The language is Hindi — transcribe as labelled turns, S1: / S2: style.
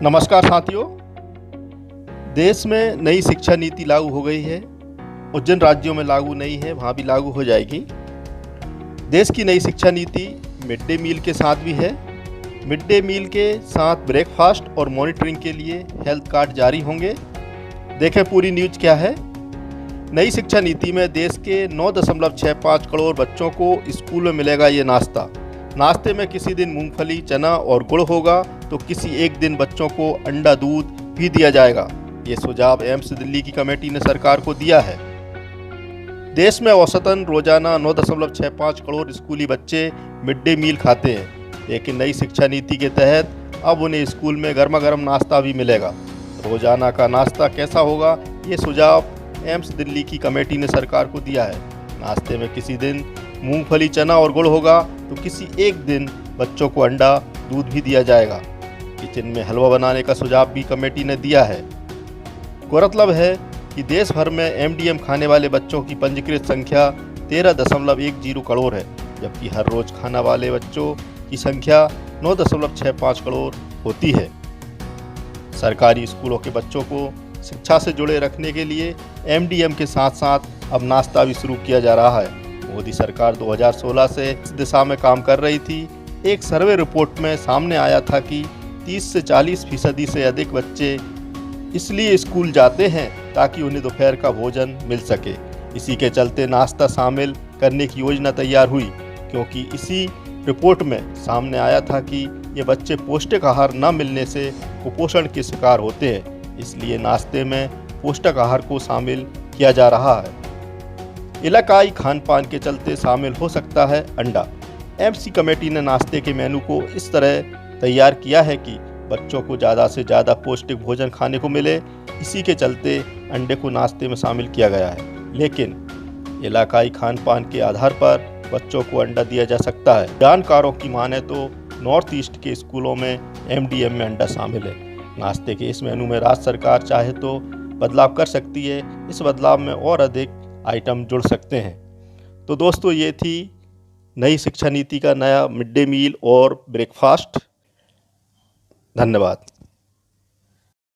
S1: नमस्कार साथियों। देश में नई शिक्षा नीति लागू हो गई है और जिन राज्यों में लागू नहीं है वहाँ भी लागू हो जाएगी। देश की नई शिक्षा नीति मिड डे मील के साथ भी है। मिड डे मील के साथ ब्रेकफास्ट और मॉनिटरिंग के लिए हेल्थ कार्ड जारी होंगे। देखें पूरी न्यूज क्या है। नई शिक्षा नीति में देश के 9.65 करोड़ बच्चों को स्कूल में मिलेगा ये नाश्ता। नाश्ते में किसी दिन मूंगफली, चना और गुड़ होगा तो किसी एक दिन बच्चों को अंडा, दूध भी दिया जाएगा। ये सुझाव एम्स दिल्ली की कमेटी ने सरकार को दिया है। देश में औसतन रोजाना 9.65 करोड़ स्कूली बच्चे मिड डे मील खाते हैं, लेकिन नई शिक्षा नीति के तहत अब उन्हें स्कूल में गर्मा गर्म नाश्ता भी मिलेगा। रोजाना का नाश्ता कैसा होगा, ये सुझाव एम्स दिल्ली की कमेटी ने सरकार को दिया है। नाश्ते में किसी दिन मूंगफली, चना और गुड़ होगा तो किसी एक दिन बच्चों को अंडा, दूध भी दिया जाएगा। किचन में हलवा बनाने का सुझाव भी कमेटी ने दिया है। गौरतलब है कि देश भर में एमडीएम खाने वाले बच्चों की पंजीकृत संख्या 13.10 करोड़ है, जबकि हर रोज खाने वाले बच्चों की संख्या 9.65 करोड़ होती है। सरकारी स्कूलों के बच्चों को शिक्षा से जुड़े रखने के लिए एमडीएम के साथ साथ अब नाश्ता भी शुरू किया जा रहा है। मोदी सरकार 2016 से इस दिशा में काम कर रही थी। एक सर्वे रिपोर्ट में सामने आया था कि 30 से 40% से अधिक बच्चे इसलिए स्कूल जाते हैं ताकि उन्हें दोपहर का भोजन मिल सके। इसी के चलते नाश्ता शामिल करने की योजना तैयार हुई, क्योंकि इसी रिपोर्ट में सामने आया था कि ये बच्चे पौष्टिक आहार न मिलने से कुपोषण के शिकार होते हैं। इसलिए नाश्ते में पौष्टिक आहार को शामिल किया जा रहा है। इलाकाई खान पान के चलते शामिल हो सकता है अंडा। एम्स की कमेटी ने नाश्ते के मेनू को इस तरह तैयार किया है कि बच्चों को ज़्यादा से ज़्यादा पौष्टिक भोजन खाने को मिले। इसी के चलते अंडे को नाश्ते में शामिल किया गया है, लेकिन इलाकाई खान पान के आधार पर बच्चों को अंडा दिया जा सकता है। जानकारों की माने तो नॉर्थ ईस्ट के स्कूलों में एमडीएम में अंडा शामिल है। नाश्ते के इस मेनू में राज्य सरकार चाहे तो बदलाव कर सकती है। इस बदलाव में और अधिक आइटम जुड़ सकते हैं। तो दोस्तों, ये थी नई शिक्षा नीति का नया मिड डे मील और ब्रेकफास्ट। धन्यवाद।